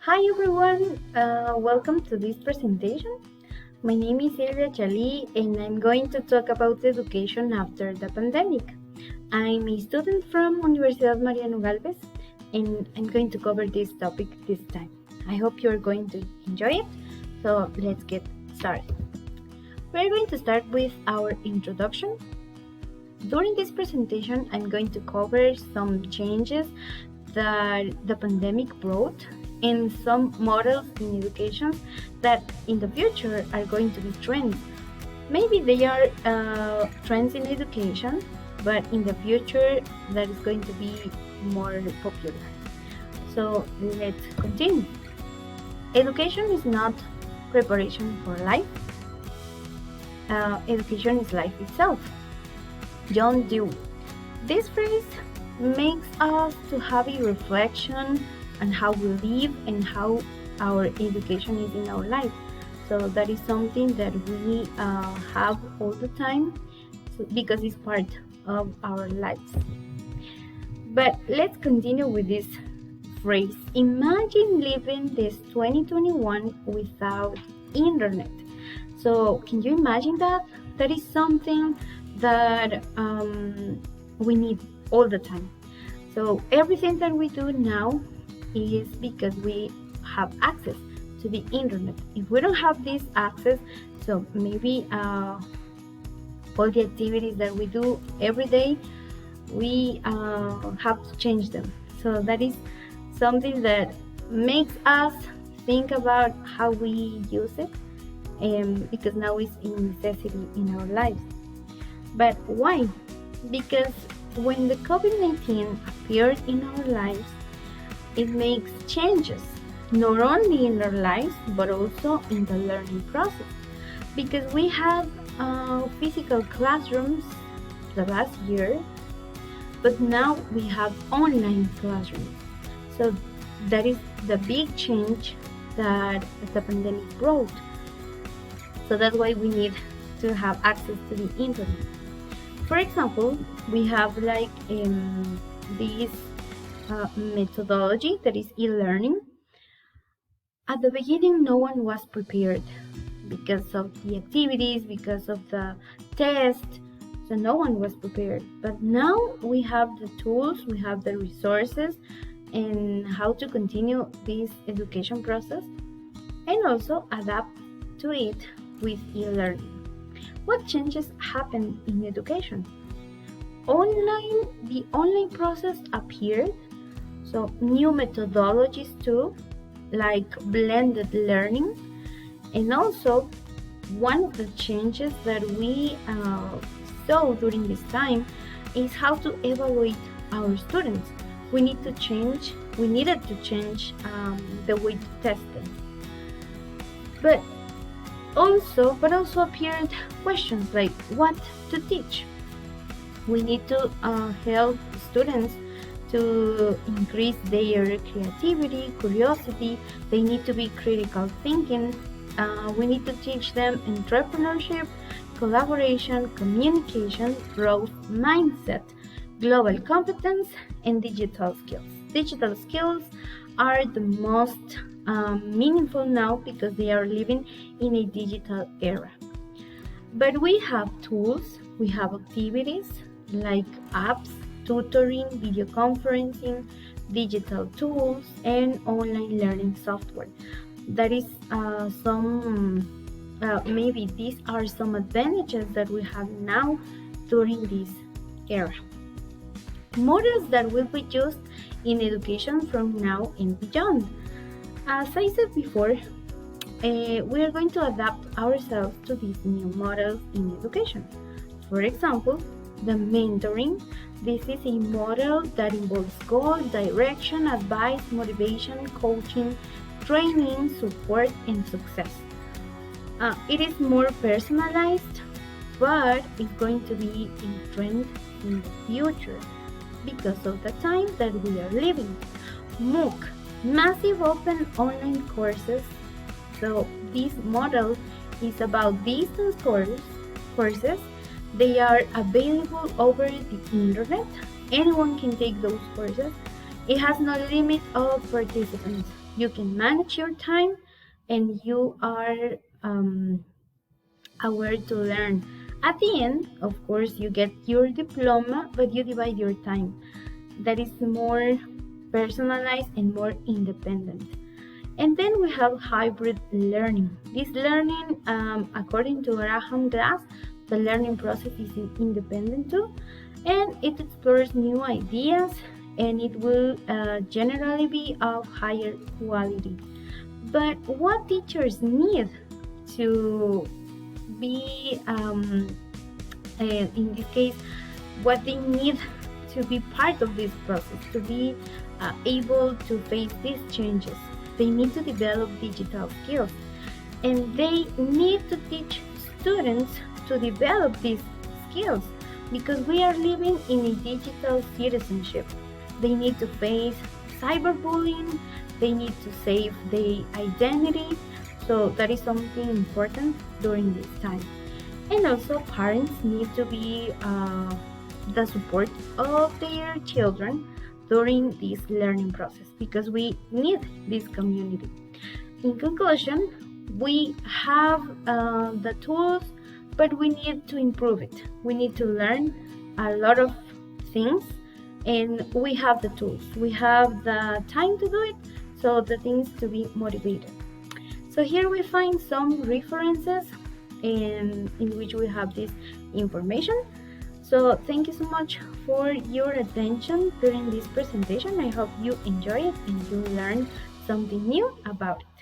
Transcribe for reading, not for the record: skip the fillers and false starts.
Hi everyone, welcome to this presentation. My name is Silvia Chali and I'm going to talk about education after the pandemic. I'm a student from Universidad Mariano Galvez and I'm going to cover this topic this time. I hope you're going to enjoy it, so let's get started. We're going to start with our introduction. During this presentation, I'm going to cover some changes that the pandemic brought and some models in education that in the future are going to be trends. Maybe they are trends in education, but in the future that is going to be more popular. So let's continue. Education is not preparation for life. Education is life itself. John Dewey. This phrase makes us to have a reflection on how we live and how our education is in our life. So that is something that we have all the time because it's part of our lives. But let's continue with this phrase. Imagine living this 2021 without internet. So can you imagine that? That is something that we need all the time. So everything that we do now is because we have access to the internet. If we don't have this access, so maybe all the activities that we do every day, we have to change them. So that is something that makes us think about how we use it, because now it's a necessity in our lives. But why? Because when the COVID-19 appeared in our lives, it makes changes, not only in our lives, but also in the learning process. Because we have physical classrooms the last year, but now we have online classrooms. So that is the big change that the pandemic brought. So that's why we need to have access to the internet. For example, we have like this methodology that is e-learning. At the beginning, no one was prepared because of the activities, because of the test, so no one was prepared. But now we have the tools, we have the resources, and how to continue this education process and also adapt to it with e-learning. What changes happened in education? The online process appeared, so new methodologies too, like blended learning, and also one of the changes that we saw during this time is how to evaluate our students. We needed to change the way to test them. But also appeared questions like what to teach. We need to help students to increase their creativity, curiosity. They need to be critical thinking. We need to teach them entrepreneurship, collaboration, communication, growth mindset, global competence, and digital skills. Digital skills are the most meaningful now because they are living in a digital era. But we have tools, we have activities like apps, tutoring, video conferencing, digital tools, and online learning software. That is maybe these are some advantages that we have now during this era. Models that will be used in education from now and beyond. As I said before, we are going to adapt ourselves to these new models in education. For example, the mentoring. This is a model that involves goal, direction, advice, motivation, coaching, training, support, and success. It is more personalized, but it's going to be a trend in the future because of the time that we are living. MOOC, massive open online courses. So this model is about distance courses. They are available over the internet. Anyone can take those courses. It has no limit of participants. You can manage your time, and you are aware to learn. At the end, of course, you get your diploma, but you divide your time. That is more personalized and more independent. And then we have hybrid learning. This learning, according to Graham Glass, the learning process is independent too, and it explores new ideas, and it will generally be of higher quality. But what teachers need to be, in this case, what they need to be part of this process, to be able to face these changes. They need to develop digital skills, and they need to teach students to develop these skills, because we are living in a digital citizenship. They need to face cyberbullying, they need to save their identity, so that is something important during this time. And also parents need to be the support of their children during this learning process, because we need this community. In conclusion, we have the tools, but we need to improve it. We need to learn a lot of things, and we have the tools. We have the time to do it, so the things to be motivated. So here we find some references in which we have this information. So thank you so much for your attention during this presentation. I hope you enjoy it and you learned something new about it.